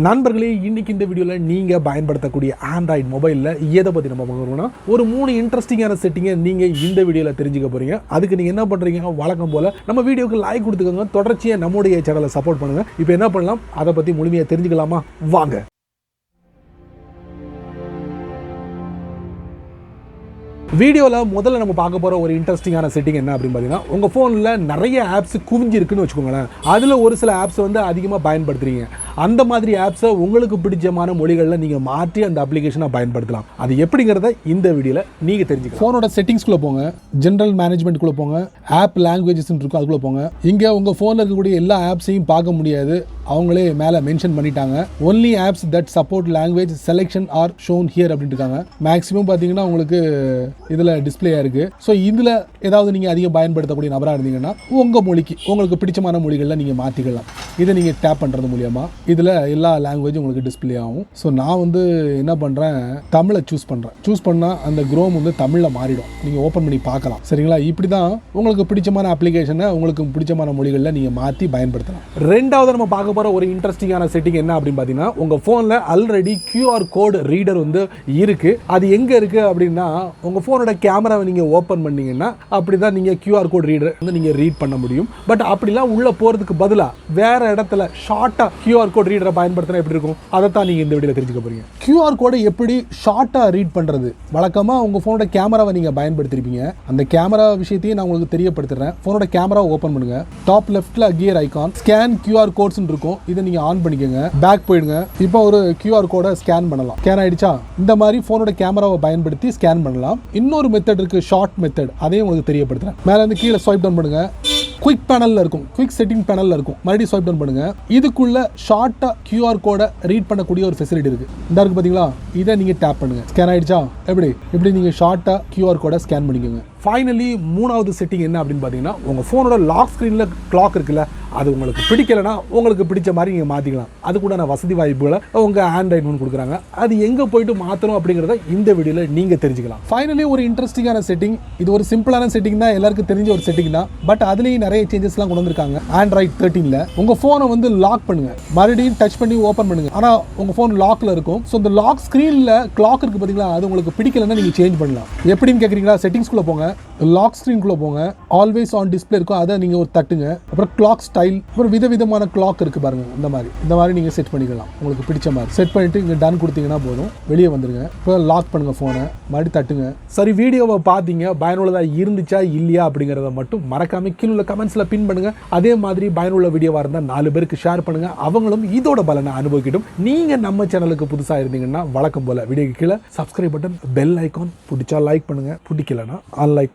நண்பர்களே, இன்னைக்கு இந்த வீடியோவில் நீங்கள் பயன்படுத்தக்கூடிய ஆண்ட்ராய்டு மொபைலில் எதை பற்றி நம்ம பார்க்கணும்னா ஒரு 3 இன்ட்ரெஸ்டிங்கான செட்டிங்கை நீங்கள் இந்த வீடியோவில் தெரிஞ்சுக்க போகிறீங்க. அதுக்கு நீங்கள் என்ன பண்ணுறீங்க, வழக்கம் போல் நம்ம வீடியோக்கு லைக் கொடுத்துக்கோங்க, தொடர்ச்சியாக நம்முடைய சேனலை சப்போர்ட் பண்ணுங்கள். இப்போ என்ன பண்ணலாம், அதை பற்றி முழுமையாக தெரிஞ்சுக்கலாமா? வாங்க. வீடியோவில் முதல்ல நம்ம பார்க்க போகிற ஒரு இன்ட்ரெஸ்டிங்கான செட்டிங் என்ன அப்படின்னு பார்த்தீங்கன்னா, உங்கள் ஃபோனில் நிறைய ஆப்ஸ் குவிஞ்சிருக்குன்னு வச்சுக்கோங்களேன். அதில் ஒரு சில ஆப்ஸ் வந்து அதிகமாக பயன்படுத்துகிறீங்க. அந்த மாதிரி ஆப்ஸை உங்களுக்கு பிடிச்சமான மொழிகளில் நீங்கள் மாற்றி அந்த அப்ளிகேஷனை பயன்படுத்தலாம். அது எப்படிங்கிறத இந்த வீடியோவில் நீங்கள் தெரிஞ்சுக்கலாம். ஃபோனோட செட்டிங்ஸ்குள்ளே போங்க, ஜென்ரல் மேனேஜ்மெண்ட்குள்ளே போங்க, ஆப் லாங்குவேஜஸ்ன்னு இருக்கும் அதுக்குள்ளே போங்க. இங்கே உங்கள் ஃபோனில் இருக்கக்கூடிய எல்லா ஆப்ஸையும் பார்க்க முடியாது, அவங்களே மேலே மென்ஷன் பண்ணிட்டாங்க. Only apps that support language selection R shown here அப்படின்னு இருக்காங்க. மேக்ஸிமம் பார்த்தீங்கன்னா உங்களுக்கு இதில் டிஸ்பிளேயாக இருக்குது. ஸோ இதில் ஏதாவது நீங்கள் அதிகம் பயன்படுத்தக்கூடிய நபராக இருந்தீங்கன்னா உங்கள் மொழிக்கு உங்களுக்கு பிடிச்சமான மொழிகளில் நீங்கள் மாற்றிக்கலாம். இதை நீங்கள் டேப் பண்ணுறது மூலியமாக இதில் எல்லா லாங்குவேஜும் உங்களுக்கு டிஸ்பிளே ஆகும். ஸோ நான் வந்து என்ன பண்ணுறேன், தமிழை சூஸ் பண்ணுறேன். சூஸ் பண்ணால் அந்த குரோம் வந்து தமிழில் மாறிடும். நீங்கள் ஓப்பன் பண்ணி பார்க்கலாம். சரிங்களா? இப்படி தான் உங்களுக்கு பிடிச்சமான அப்ளிகேஷனை உங்களுக்கு பிடிச்சமான மொழிகளில் நீங்கள் மாற்றி பயன்படுத்தலாம். ரெண்டாவது நம்ம பார்க்க போகிற ஒரு இன்ட்ரெஸ்டிங்கான செட்டிங் என்ன அப்படின்னு பார்த்தீங்கன்னா, உங்கள் ஃபோனில் ஆல்ரெடி QR கோட் ரீடர் வந்து இருக்குது. அது எங்கே இருக்குது அப்படின்னா, உங்கள் ஃபோனோட கேமராவை நீங்கள் ஓப்பன் பண்ணீங்கன்னா அப்படி தான் நீங்கள் QR கோட் ரீடர் வந்து நீங்கள் ரீட் பண்ண முடியும். பட் அப்படிலாம் உள்ளே போகிறதுக்கு பதிலாக வேறு இடத்துல ஷார்ட்டாக QR கோட் ரீடரை பயன்படுத்தினா எப்படி இருக்கும், அதை தான் நீங்கள் இந்த வீடியோவில் தெரிஞ்சுக்க போகிறீங்க. QR கோடை எப்படி ஷார்ட்டாக ரீட் பண்ணுறது. வழக்கமாக உங்கள் ஃபோனோட கேமராவை நீங்கள் பயன்படுத்திருப்பீங்க. அந்த கேமரா விஷயத்தையும் நான் உங்களுக்கு தெரியப்படுத்துகிறேன். ஃபோனோட கேமராவை ஓப்பன் பண்ணுங்கள். டாப் லெஃப்ட்டில் கியர் ஐகான் ஸ்கேன் QR கோட்ஸ்ன்னு இருக்கும். இதை நீங்கள் ஆன் பண்ணிக்கோங்க. பேக் போயிடுங்க. இப்போ ஒரு QR கோடை ஸ்கேன் பண்ணலாம். ஸ்கேன் ஆகிடுச்சா? இந்த மாதிரி ஃபோனோட கேமராவை பயன்படுத்தி ஸ்கேன் பண்ணலாம். இன்னொரு மெத்தட் இருக்குது, ஷார்ட் மெத்தட். அதையும் உங்களுக்கு தெரியப்படுத்துகிறேன். மேலே வந்து கீழே ஸ்வைப் டவுன் பண்ணுங்கள். குயிக் பேனலில் இருக்கும், குயிக் செட்டிங் பேனலில் இருக்கும். மறுபடியும் ஸ்வைப் டவுன் பண்ணுங்கள். இதுக்குள்ள ஷார்ட்டாக QR கோடை ரீட் பண்ணக்கூடிய ஒரு ஃபெசிலிட்டி இருக்குது. இந்த இருக்குது பார்த்தீங்களா? இதை நீங்கள் டேப் பண்ணுங்கள். ஸ்கேன் ஆகிடுச்சா? எப்படி நீங்கள் ஷார்ட்டாக QR கோடை ஸ்கேன் பண்ணிக்கோங்க. ஃபைனலி மூணாவது செட்டிங் என்ன அப்படின்னு பார்த்தீங்கன்னா, உங்கள் ஃபோனோட லாக் ஸ்க்ரீனில் கிளாக் இருக்குல்ல, அது உங்களுக்கு பிடிக்கலைன்னா உங்களுக்கு பிடிச்ச மாதிரி நீங்கள் மாற்றிக்கலாம். அது கூட நான் வசதி வாய்ப்புகளை உங்கள் ஆண்ட்ராய்டு ஃபோன் கொடுக்குறாங்க. அது எங்கே போயிட்டு மாற்றணும் அப்படிங்கிறத இந்த வீடியோவில் நீங்கள் தெரிஞ்சுக்கலாம். ஃபைனலி ஒரு இன்ட்ரெஸ்டிங்கான செட்டிங். இது ஒரு சிம்பிளான செட்டிங் தான், எல்லாருக்கும் தெரிஞ்ச ஒரு செட்டிங் தான். பட் அதுலேயும் நிறைய சேஞ்சஸ்லாம் கொண்டு வந்திருக்காங்க. ஆண்ட்ராய்டு 13ல் உங்கள் ஃபோனை வந்து லாக் பண்ணுங்க, மறுபடியும் டச் பண்ணி ஓப்பன் பண்ணுங்க. ஆனால் உங்கள் ஃபோன் லாக்கில் இருக்கும். ஸோ இந்த லாக் ஸ்க்ரீனில் கிளாக் இருக்குது பார்த்தீங்களா, அது உங்களுக்கு பிடிக்கலைன்னா நீங்கள் சேஞ்ச் பண்ணலாம். எப்படின்னு கேட்குறீங்களா? செட்டிங்ஸ்குள்ளே போங்க, லாக் ஸ்க்ரீன்குள்ளே போங்க, ஆல்வேஸ் ஆன் டிஸ்பிளே இருக்கும், அதை நீங்கள் ஒரு தட்டுங்க. அப்புறம் கிளாக் ஸ்டைல், அப்புறம் விதவிதமான கிளாக் இருக்குது பாருங்கள். இந்த மாதிரி நீங்கள் செட் பண்ணிக்கலாம். உங்களுக்கு பிடிச்ச மாதிரி செட் பண்ணிவிட்டு இங்கே டன் கொடுத்தீங்கன்னா போதும். வெளியே வந்துடுங்க. இப்போ லாக் பண்ணுங்கள் ஃபோனை, மறுபடியும் தட்டுங்க. சரி, வீடியோவை பார்த்தீங்க, பயனுள்ளதாக இருந்துச்சா இல்லையா அப்படிங்கிறத மட்டும் மறக்காம கீழே உள்ள கமெண்ட்ஸில் பின் பண்ணுங்கள். அதே மாதிரி பயனுள்ள வீடியோவாக இருந்தால் 4 பேருக்கு ஷேர் பண்ணுங்கள், அவங்களும் இதோட பலனை அனுபவிக்கட்டும். நீங்கள் நம்ம சேனலுக்கு புதுசாக இருந்தீங்கன்னா வழக்கம் போல் வீடியோக்கு கீழே சப்ஸ்கிரைப் பட்டன், பெல் ஐக்கான், பிடிச்சா லைக் பண்ணுங்கள், பிடிக்கலன்னா அன்லைக் பண்ணுங்கள்.